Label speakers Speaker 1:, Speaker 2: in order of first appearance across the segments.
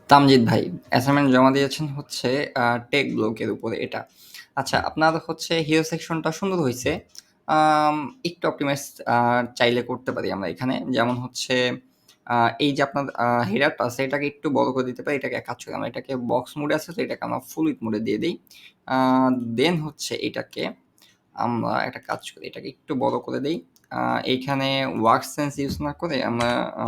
Speaker 1: তামজিদ ভাই, অ্যাসাইনমেন্ট জমা দিয়েছেন হচ্ছে টেক ব্লকের উপরে এটা। আচ্ছা, আপনার হচ্ছে হিরো সেকশনটা সুন্দর হইছে। আম একটু অপটিমাইজ চাইলে করতে পারি আমরা এখানে। যেমন হচ্ছে এই যে আপনার হেডারটা আছে এটাকে একটু বড় করে দিতে পারি। এটাকে এক কাজ করি, আমরা এটাকে বক্স মোডে আছে তো এটাকে আমরা ফুল উইডথ মোডে দিয়ে দেই। আ দেন হচ্ছে এটাকে আমরা একটা কাজ করি, এটাকে একটু বড় করে দেই। এইখানে ওয়ার্ক সেন্স ইউজ না করে আমরা আ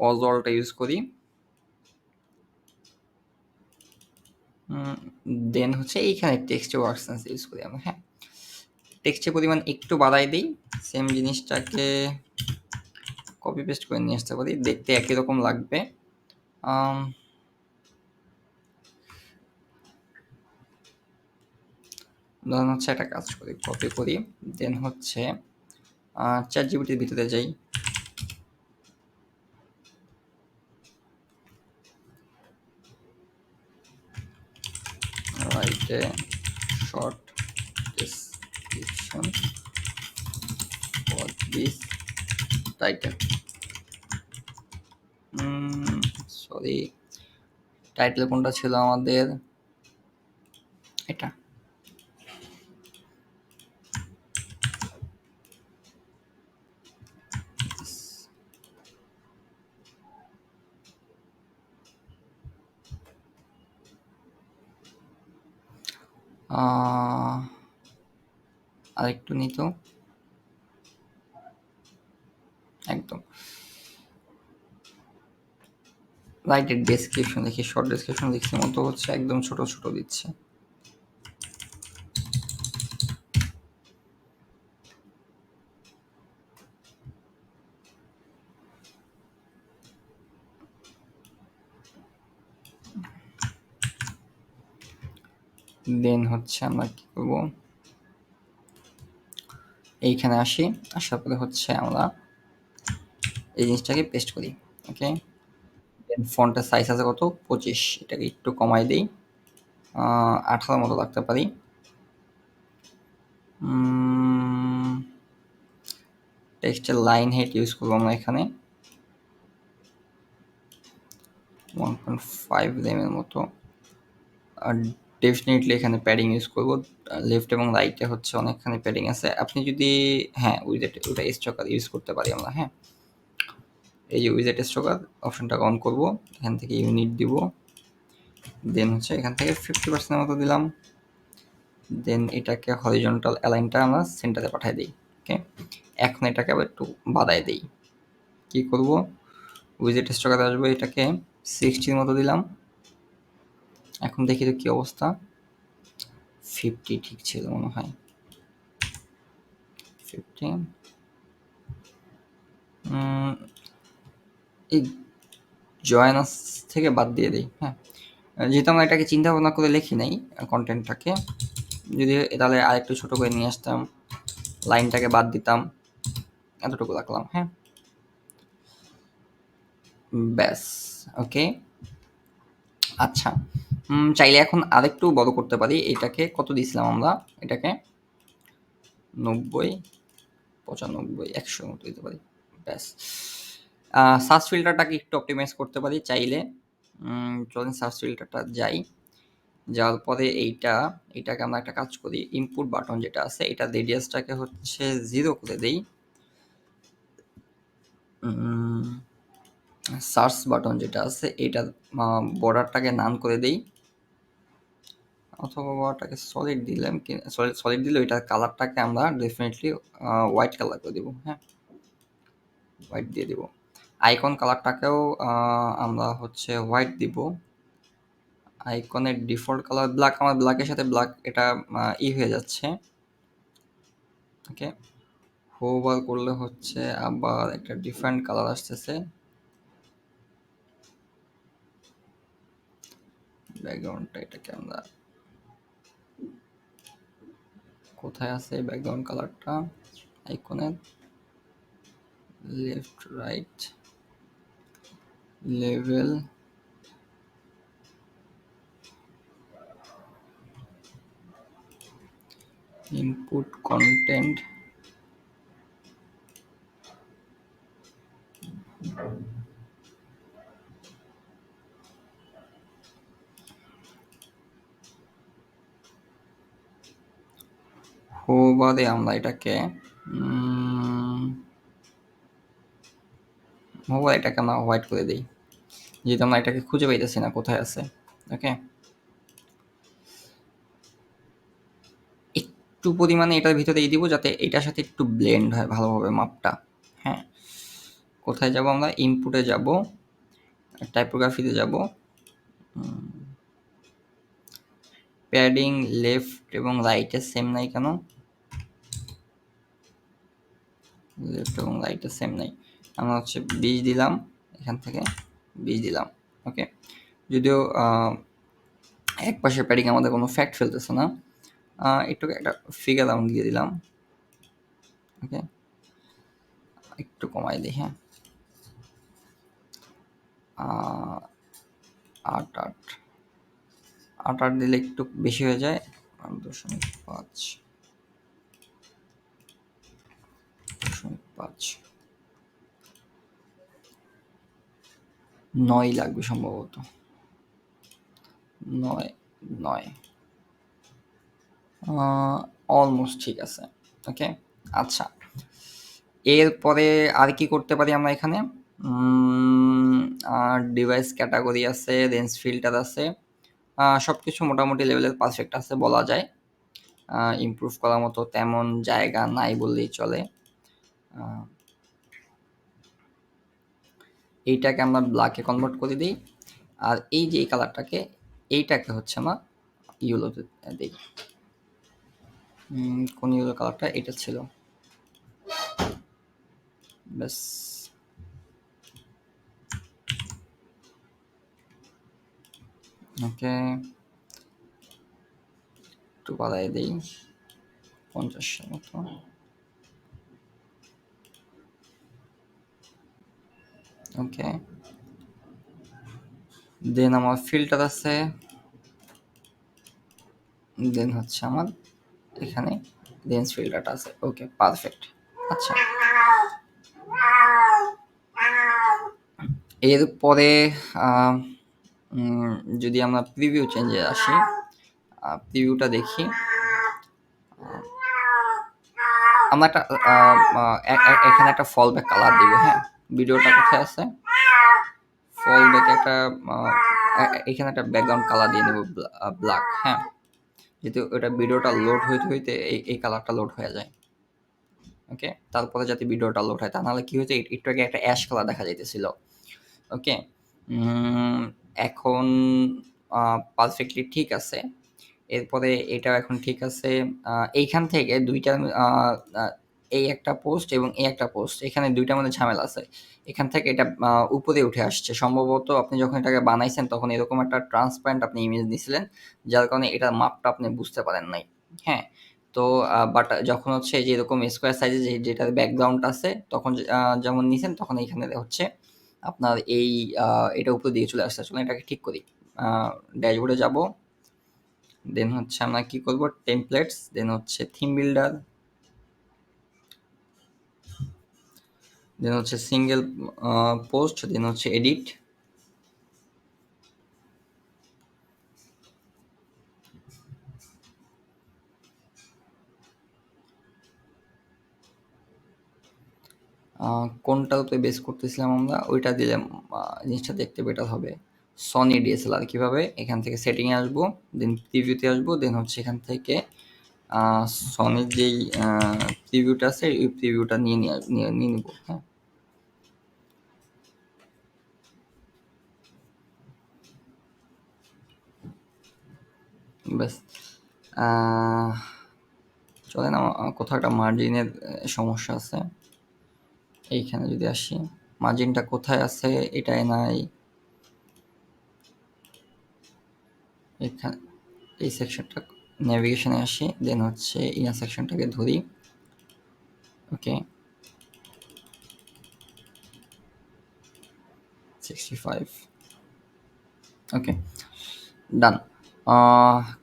Speaker 1: অজলটা ইউজ করি। দেন হচ্ছে এইখানে টেক্সটে ওয়ার্কসেন্স ইউজ করি আমরা। হ্যাঁ, টেক্সটের পরিমাণ একটু বাড়াই দিই। সেম জিনিসটাকে কপি পেস্ট করে নিয়ে আসতে পারি, দেখতে একই রকম লাগবে। ধরুন হচ্ছে একটা কাজ করি, কপি করি, দেন হচ্ছে চ্যাট জিপিটির ভিতরে যাই। Write a short description for this title. Sorry, title কোনটা ছিল আমাদের? এটা। আরেকটু নিত একদম। রাইটের ডেসক্রিপশন দেখি, শর্ট ডেসক্রিপশন লিখছে মতো হচ্ছে একদম ছোট ছোট দিচ্ছে। দেন হচ্ছে আমরা কি করব, এইখানে আসি, আসার পরে হচ্ছে আমরা এই জিনিসটাকে পেস্ট করি। ওকে, দেন ফন্টের সাইজ আছে কত, 25, এটাকে একটু কমাই দিই, 18 মতো রাখতে পারি। টেক্সটের লাইন হেড ইউজ করবো আমরা এখানে 1.5 এর মতো। আর ডেফিনেটলি এখানে প্যাডিং ইউজ করবো, লেফট এবং রাইটে হচ্ছে অনেকখানি প্যাডিং আছে। আপনি যদি হ্যাঁ ওইটা স্ট্রোকার ইউজ করতে পারি আমরা। হ্যাঁ, এই যে উইজেট স্ট্রোকার অপশনটাকে অন করবো, এখান থেকে ইউনিট দিব, দেন হচ্ছে এখান থেকে 50% মতো দিলাম, দেন এটাকে হরিজন্টাল অ্যালাইনটা আমরা সেন্টারে পাঠিয়ে দিই। ওকে, এখন এটাকে আবার একটু বাদায় দিই। কি করব, উইজেট স্ট্রোকারে আসবো, এটাকে 60 মতো দিলাম। এখন দেখি তো কি অবস্থা, 50 ঠিক ছিল মনে হয়, 50। এই জয়েনাস থেকে বাদ দিয়ে দিই। হ্যাঁ, যেহেতু আমরা এটাকে চিন্তা ভাবনা করে লিখি নাই কন্টেন্টটাকে, যদি তাহলে আরেকটু ছোট করে নিয়ে আসতাম, লাইনটাকে বাদ দিতাম, এতটুকু রাখলাম। হ্যাঁ, ব্যাস। ওকে, আচ্ছা, চাইলে এখন আরেকটু বড় করতে পারি। এটাকে কত দিয়েছিলাম আমরা, এটাকে 90, 95, 100 মতো দিতে পারি। ব্যাস, সার্চ ফিল্টারটাকে একটু অপটিমাইজ করতে পারি চাইলে। চলেন সার্চ ফিল্টারটা যাই, যাওয়ার পরে এইটাকে আমরা একটা কাজ করি, ইনপুট বাটন যেটা আছে এটা রেডিয়াসটাকে হচ্ছে 0 করে দেই। সার্চ বাটন যেটা আছে এটার বর্ডারটাকে নান করে দেই, অথবা বর্ডারটাকে সলিড দিলাম, সলিড দিলে ওইটার কালারটাকে আমরা ডেফিনেটলি হোয়াইট কালার করে দেবো। হ্যাঁ, হোয়াইট দিয়ে দেবো। আইকন কালারটাকেও আমরা হচ্ছে হোয়াইট দিব। আইকনের ডিফল্ট কালার ব্ল্যাক, আমার ব্ল্যাকের সাথে ব্ল্যাক এটা হয়ে যাচ্ছে। ওকে, হোভার করলে হচ্ছে আবার একটা ডিফারেন্ট কালার আসতেছে। ব্যাকগ্রাউন্ডটা এটাকে আমরা, কোথায় আছে ব্যাকগ্রাউন্ড কালারটা, আইকনের left right level, input content, হোভারে আমরা এটাকে হোভার এটাকে আমরা হোয়াইট করে দিই, যেহেতু আমরা এটাকে খুঁজে পাইতেছি না কোথায় আছে। ওকে, একটু পরিমাণে এটার ভিতরে দিব যাতে এটার সাথে একটু ব্লেন্ড হয় ভালোভাবে মাপটা। হ্যাঁ, কোথায় যাব আমরা? ইনপুটে যাব, টাইপোগ্রাফিতে যাব, প্যাডিং লেফট এবং রাইটের সেম নাই কেন? লেফট এবং রাইটের সেম নাই। আমরা হচ্ছে 20 দিলাম, এখান থেকে 20 দিলাম। ওকে, যদিও এক পাশের প্যাডিং আমাদের কোনো ফ্যাক্ট ফেলতেছে না, একটু একটা ফিগার রাউন্ড দিয়ে দিলাম। ওকে, একটু কমাই দিই। হ্যাঁ, 8 8 8 8 দিলে একটু বেশি হয়ে যায়। 8.5 5 9 লাগবে সম্ভবত। 9 9 অলমোস্ট ঠিক আছে। ওকে, আচ্ছা, এরপরে আর কি করতে পারি আমরা এখানে? ডিভাইস ক্যাটাগরি আছে, রেঞ্জ ফিল্টার আছে, সব কিছু মোটামুটি লেভেলের পারফেক্ট আছে বলা যায়। ইমপ্রুভ করার মতো তেমন জায়গা নাই বললেই চলে। এইটাকে আমরা ব্ল্যাকে কনভার্ট করে দিই, আর এই যে এই কালারটাকে, এইটাকে হচ্ছে আমরা ইয়েলোতে দিই। কোন ইয়েলো কালারটা? এটা ছিল, ব্যাস। ওকে, একটু বাড়াই দিই 50-এর মতো। ওকে, দেন আমার ফিল্টার আছে, দেন হচ্ছে আমার এখানে রেঞ্জ ফিল্টারটা আছে। ওকে, পারফেক্ট। আচ্ছা, এরপরে যদি আমরা প্রিভিউ চেঞ্জে আসি, প্রিভিউটা দেখি, আমরা একটা এখানে একটা ফল ব্যাক কালার দিব। হ্যাঁ, ভিডিওটা কোথায় আছে? ফল ব্যাক একটা এখানে একটা ব্যাকগ্রাউন্ড কালার দিয়ে নেব, ব্ল্যাক। হ্যাঁ, যেহেতু ওটা ভিডিওটা লোড হইতে হইতে এই কালারটা লোড হয়ে যায়। ওকে, তারপরে যাতে ভিডিওটা লোড হয়, তা নাহলে কি হয়েছে, একটু আগে একটা অ্যাশ কালার দেখা যাইতেছিল। ওকে, এখন পারফেক্টলি ঠিক আছে। এরপরে এটাও এখন ঠিক আছে। এইখান থেকে দুইটা, এই একটা পোস্ট এবং এই একটা পোস্ট, এখানে দুইটার মধ্যে ঝামেলা আছে। এখান থেকে এটা উপরে উঠে আসছে সম্ভবত। আপনি যখন এটাকে বানাইছেন তখন এরকম একটা ট্রান্সপারেন্ট আপনি ইমেজ নিছিলেন, যার কারণে এটার মাপটা আপনি বুঝতে পারেন নাই। হ্যাঁ, তো বাট যখন হচ্ছে যে এরকম স্কোয়ার সাইজে যেটার ব্যাকগ্রাউন্ড আছে, তখন যেমন নিছেন তখন এইখানে হচ্ছে আপনার এই এটা উপর দিকে চলে আসছে। চলুন এটাকে ঠিক করি। ড্যাশবোর্ডে যাব, দেন হচ্ছে আমরা কি করব, টেমপ্লেটস, দেন হচ্ছে থিম বিল্ডার, দেন হচ্ছে সিঙ্গেল পোস্ট, দেন হচ্ছে এডিট। কোনটার উপরে বেস করতেছিলাম আমরা, ওইটা দিলে জিনিসটা দেখতে বেটার হবে। সনি ডিএসএলআর কিভাবে? এখান থেকে সেটিংয়ে আসবো, দেন প্রিভিউতে আসবো, দেন হচ্ছে এখান থেকে সনির যেই প্রিভিউটা আছে ওই প্রিভিউটা নিয়ে নিব। হ্যাঁ, ব্যাস। চলে না, কোথাও একটা মার্জিনের সমস্যা আছে। এইখানে যদি আসি, মার্জিনটা কোথায় আছে? এটাই নাই, এখানে এই সেকশনটা। নেভিগেশনে আসি, দেন হচ্ছে ইনার সেকশনটাকে ধরি। ওকে, 65। ওকে, ডান।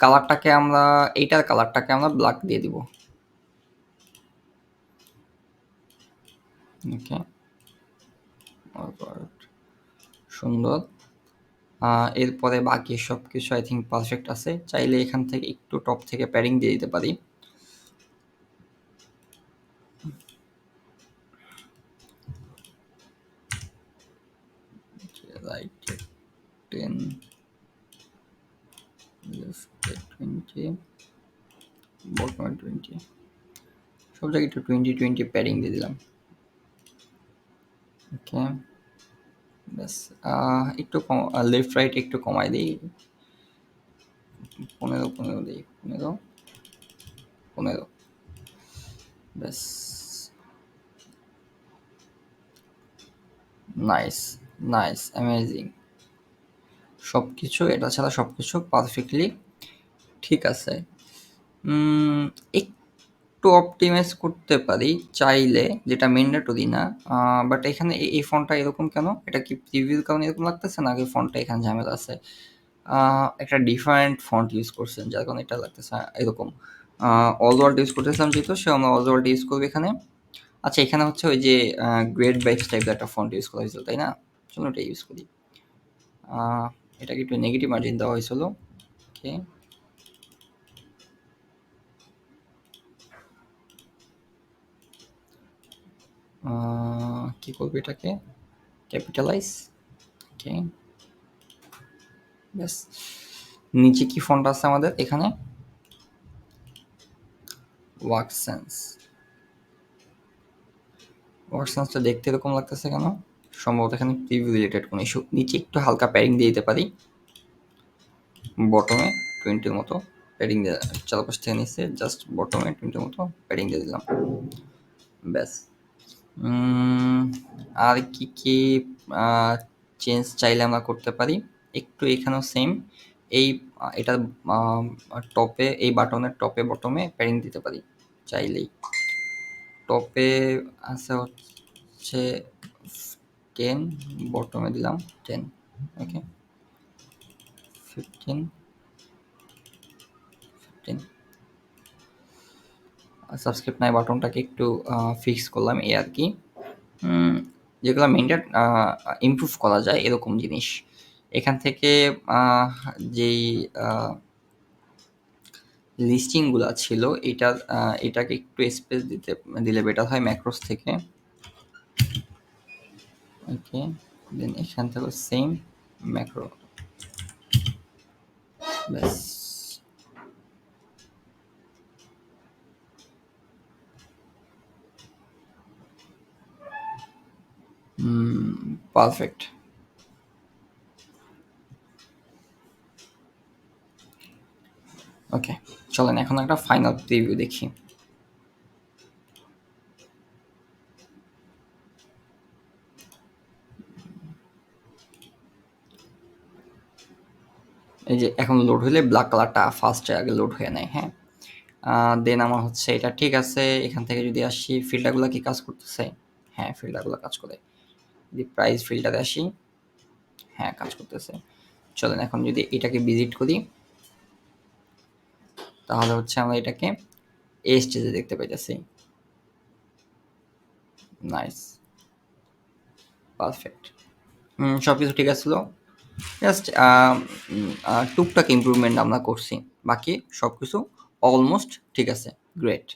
Speaker 1: কালারটাকে আমরা, এইটার কালারটাকে আমরা ব্ল্যাক দিয়ে দিব। ওকে, সুন্দর। এরপরে বাকি সব কিছু আই থিঙ্ক পারফেক্ট আছে। চাইলে এখান থেকে একটু টপ থেকে প্যাডিং দিয়ে দিতে পারি। রাইটে 10, লেফটে 20, বটমে 20, সব জায়গায় একটু 20 প্যাডিং দিয়ে দিলাম। ওকে, ব্যাস। একটু কম, লেফট রাইট একটু কমাই দিই, 15 দিই, 15, ব্যাস। Nice, nice, amazing. সব কিছু, এটা ছাড়া সব কিছু পারফেক্টলি ঠিক আছে। একটু অপটিমাইজ করতে পারি চাইলে, যেটা ম্যান্ডেটরি না। বাট এখানে এই ফন্টটা এরকম কেন? এটা কি প্রিভিউর কারণে এরকম লাগতেছে, না আগে ফন্টটা এখানে ঝামেলা আছে? একটা ডিফারেন্ট ফন্ট ইউজ করছেন যার কারণে এটা লাগতেছে এরকম। অল ওয়ার্ল্ড ইউজ করতেছিলাম যেহেতু, সে আমরা অল ওয়ার্ল্ড ইউজ করবো এখানে। আচ্ছা, এখানে হচ্ছে ওই যে গ্রেট বাইকস টাইপের একটা ফন্ট ইউজ করা হয়েছিল, তাই না? চলো এটা ইউজ করি। এটাকে একটু নেগেটিভ মার্জিন দেওয়া হয়েছিল। ওকে, কি করবো এটাকে? ক্যাপিটালাইজ। ওকে, ব্যাস। নিচে কি ফন্ট আছে আমাদের এখানে? ওয়ার্কসেন্স। ওয়ার্কসেন্সটা দেখতে এরকম লাগতেছে কেন? সম্ভবত এখানে প্রিভিউ রিলেটেড কোনো ইস্যু। নিচে একটু হালকা প্যাডিং দিয়ে দিতে পারি, বটমে 20 মতো প্যাডিং দিয়ে, চারপাশ থেকে নিচে জাস্ট বটমে 20 মতো প্যাডিং দিয়ে দিলাম, ব্যাস। আর কি কি চেঞ্জ চাইলে আমরা করতে পারি? একটু এখানেও সেম, এই এটার টপে, এই বাটনের টপে বটমে প্যাডিং দিতে পারি চাইলেই। টপে আছে হচ্ছে 10, বটমে দিলাম 10। ওকে, 15, 15। সাবস্ক্রাইব নাই বাটনটাকে একটু ফিক্স করলাম, এই আর কি। যেগুলো মেনটেন ইমপ্রুভ করা যায় এরকম জিনিস এখান থেকে, যেই লিস্টিংগুলো ছিল, এটাকে একটু স্পেস দিলে বেটার হয় ম্যাক্রোস থেকে। ওকে, দেন এখান থেকে সেম ম্যাক্রো, ব্যাস। পারফেক্ট। ওকে, চলেন এখন একটা ফাইনাল প্রিভিউ দেখি। এই যে এখন লোড হলে ব্ল্যাক কালারটা ফার্স্টে আগে লোড হয়ে নেয়, হ্যাঁ। দেন আমার হচ্ছে এটা ঠিক আছে। এখান থেকে যদি আসি, ফিল্টারগুলো কি কাজ করতেছে? হ্যাঁ, ফিল্টারগুলো কাজ করে। যদি প্রাইস ফিল্টারে আসি, হ্যাঁ কাজ করতেছে। চলেন এখন যদি এটাকে ভিজিট করি, তাহলে হচ্ছে আমরা এটাকে এই স্টেজে দেখতে পাইতেছি। Nice, perfect. সব কিছু ঠিক আছিল, জাস্ট টুকটাক ইমপ্রুভমেন্ট আমরা করছি, বাকি সব কিছু অলমোস্ট ঠিক আছে। গ্রেট।